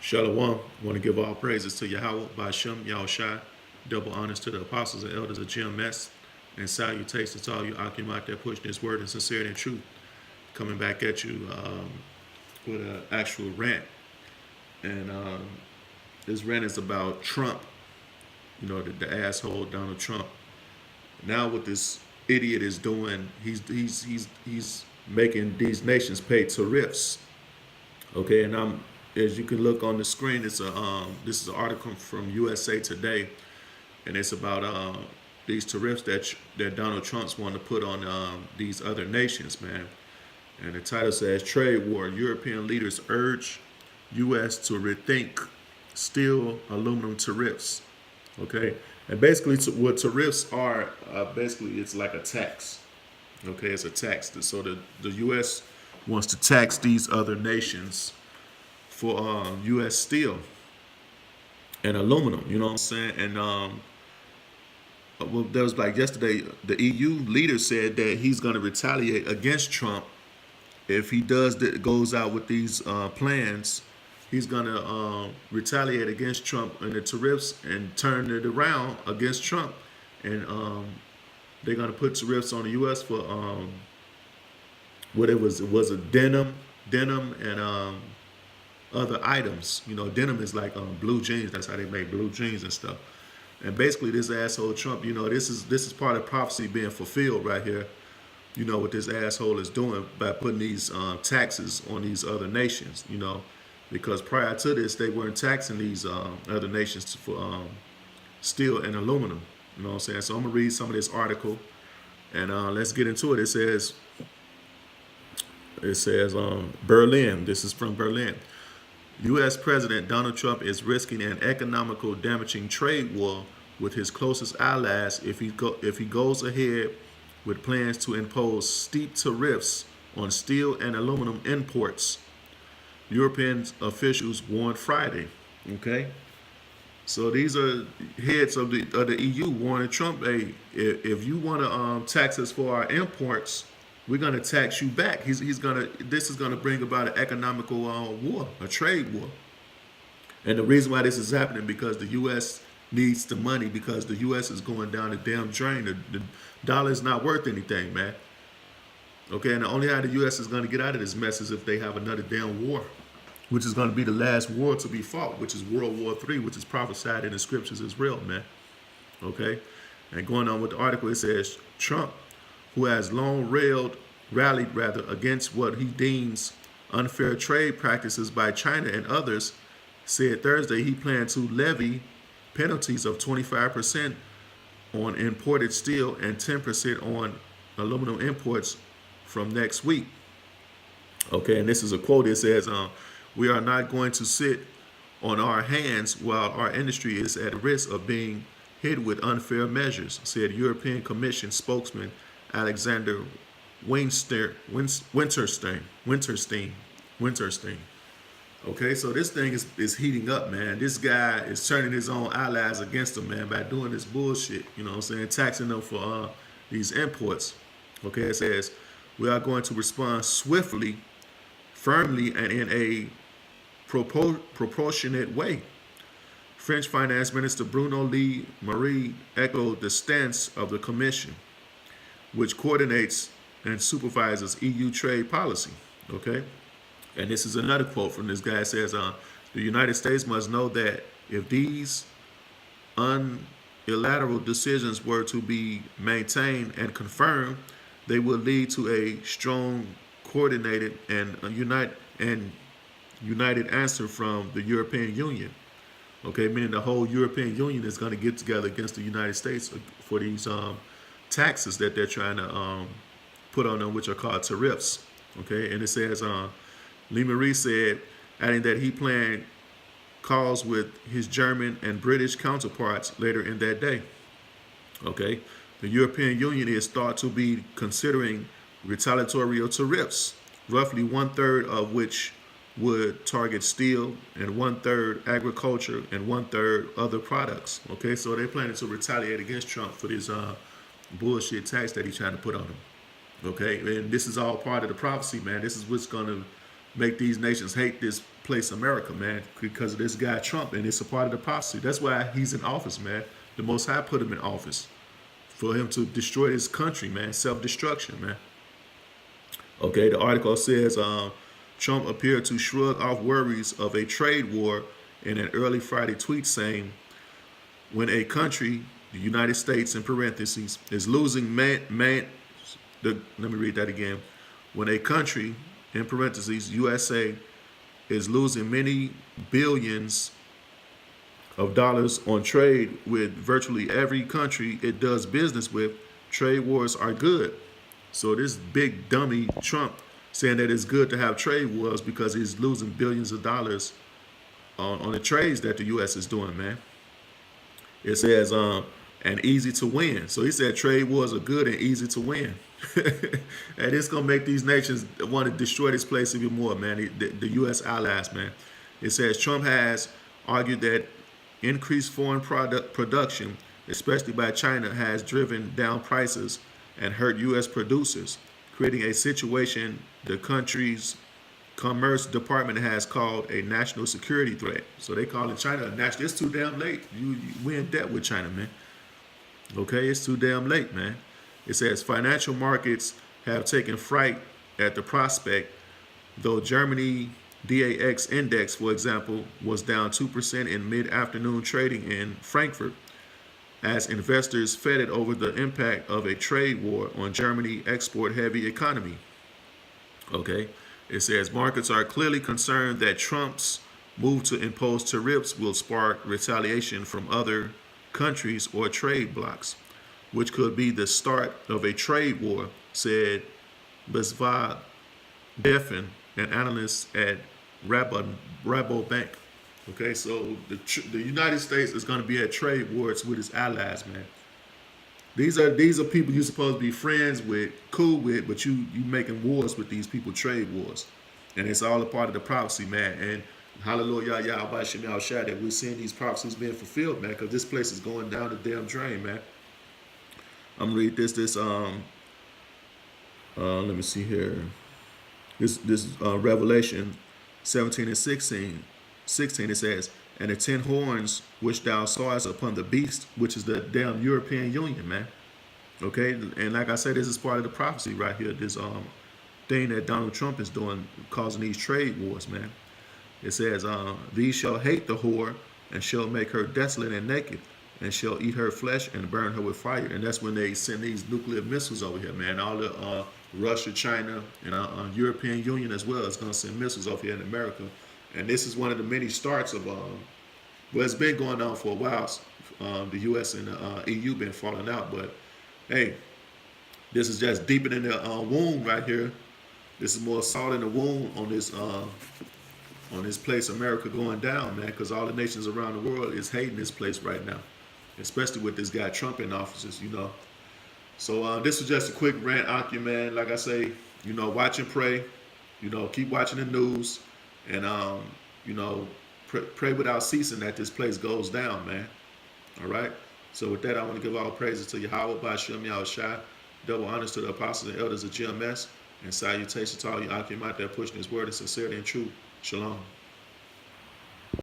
Shalom. I want to give all praises to Yahweh, Bashem, Yahushai, double honors to the apostles and elders of GMS, and salutations to all you Akim out there pushing this word in sincerity and truth. Coming back at you with an actual rant. And this rant is about Trump, the asshole Donald Trump. Now what this idiot is doing, he's making these nations pay tariffs. Okay, and as you can look on the screen, this is an article from USA Today, and it's about these tariffs that Donald Trump's want to put on these other nations, man. And the title says Trade War: European leaders urge U.S. to rethink steel aluminum tariffs. Okay, and basically what tariffs are, basically it's like a tax. Okay, it's a tax. So the U.S. wants to tax these other nations for U.S. steel and aluminum. You know what I'm saying? And well, there was like yesterday, the EU leader said that he's going to retaliate against Trump if he goes out with these plans. He's going to retaliate against Trump and the tariffs and turn it around against Trump, and they're going to put tariffs on the U.S. for what it was a denim and other items. Denim is like blue jeans. That's how they make blue jeans and stuff. And basically, this asshole Trump, this is part of prophecy being fulfilled right here. What this asshole is doing by putting these taxes on these other nations. Because prior to this, they weren't taxing these other nations for steel and aluminum. You know what I'm saying? So I'm gonna read some of this article, and let's get into it. It says Berlin. This is from Berlin. U.S. President Donald Trump is risking an economical damaging trade war with his closest allies if he goes ahead with plans to impose steep tariffs on steel and aluminum imports. European officials warned Friday. Okay, so these are heads of the EU warning Trump. Hey, if you want to tax us for our imports, we're going to tax you back. This is gonna bring about an economical war, a trade war. And the reason why this is happening because the U.S. needs the money, because the U.S. is going down the damn drain. The dollar is not worth anything, man. Okay, and the only how the U.S. is going to get out of this mess is if they have another damn war, which is going to be the last war to be fought, which is World War III, which is prophesied in the scriptures as real, man. Okay, and going on with the article, it says Trump, who has long rallied against what he deems unfair trade practices by China and others, said Thursday he planned to levy penalties of 25% on imported steel and 10% on aluminum imports from next week. Okay, and this is a quote. It says, "We are not going to sit on our hands while our industry is at risk of being hit with unfair measures," said European Commission spokesman Alexander Winterstein. Okay, so this thing is heating up, man. This guy is turning his own allies against him, man, by doing this bullshit. You know what I'm saying? Taxing them for these imports. Okay, it says, "We are going to respond swiftly, firmly, and in a proportionate way." French Finance Minister Bruno Le Maire echoed the stance of the Commission, which coordinates and supervises EU trade policy. Okay, and this is another quote from this guy. It says, "The United States must know that if these unilateral decisions were to be maintained and confirmed, they will lead to a strong, coordinated, and united answer from the European Union." Okay, meaning the whole European Union is going to get together against the United States for these taxes that they're trying to put on them, which are called tariffs. Okay, and it says, Le Maire said, adding that he planned calls with his German and British counterparts later in that day. Okay, the European Union is thought to be considering retaliatory tariffs, roughly 1/3 of which would target steel, and 1/3 agriculture, and 1/3 other products. Okay, so they're planning to retaliate against Trump for this bullshit tax that he's trying to put on him. Okay, and this is all part of the prophecy, man. This is what's going to make these nations hate this place, America, man, because of this guy Trump, and it's a part of the prophecy. That's why he's in office, man. The Most High put him in office for him to destroy his country, man. Self-destruction, man. Okay, the article says Trump appeared to shrug off worries of a trade war in an early Friday tweet saying, when a country, the United States in parentheses, is losing let me read that again. When a country, in parentheses, USA, is losing many billions of dollars on trade with virtually every country it does business with, trade wars are good. So this big dummy Trump saying that it's good to have trade wars because he's losing billions of dollars on the trades that the U.S. is doing, man. It says, and easy to win. So he said trade wars are good and easy to win. And it's going to make these nations want to destroy this place even more, man, the U.S. allies, man. It says Trump has argued that increased foreign product production, especially by China, has driven down prices and hurt U.S. producers, creating a situation the country's Commerce Department has called a national security threat. So they call it China a national. It's too damn late. We in debt with China, man. Okay, it's too damn late, man. It says financial markets have taken fright at the prospect, though Germany DAX index, for example, was down 2% in mid-afternoon trading in Frankfurt, as investors fretted over the impact of a trade war on Germany's export-heavy economy. Okay, it says markets are clearly concerned that Trump's move to impose tariffs will spark retaliation from other countries or trade blocs, which could be the start of a trade war, said Besva Deffen, an analyst at Rabobank. Okay, so the United States is going to be at trade wars with its allies, man. These are people you're supposed to be friends with, cool with, but you making wars with these people, trade wars, and it's all a part of the prophecy, man. And hallelujah, Yahweh Shem Yahushua, that we're seeing these prophecies being fulfilled, man, because this place is going down the damn drain, man. I'm gonna read this. Let me see here. This Revelation 17 and 16. It says, and the 10 horns which thou sawest upon the beast, which is the damn European Union, man. Okay, and like I said, this is part of the prophecy right here. This thing that Donald Trump is doing, causing these trade wars, man. It says, these shall hate the whore, and shall make her desolate and naked, and shall eat her flesh and burn her with fire. And that's when they send these nuclear missiles over here, man. All the Russia, China, and European Union as well is going to send missiles over here in America. And this is one of the many starts of, well, it's been going on for a while. The U.S. and the EU been falling out, but hey, this is just deepening the wound right here. This is more salt in the wound on this place, America, going down, man, because all the nations around the world is hating this place right now, especially with this guy Trump in office, you know. So this was just a quick rant out you, man. Like I say, you know, watch and pray. You know, keep watching the news, and you know, pray without ceasing that this place goes down, man. All right. So with that, I want to give all praises to Yahweh, Ba'ashem Yahushua, double honors to the apostles and elders of GMS, and salutations to all you Akim out there pushing His word in sincerity and truth. Shalom.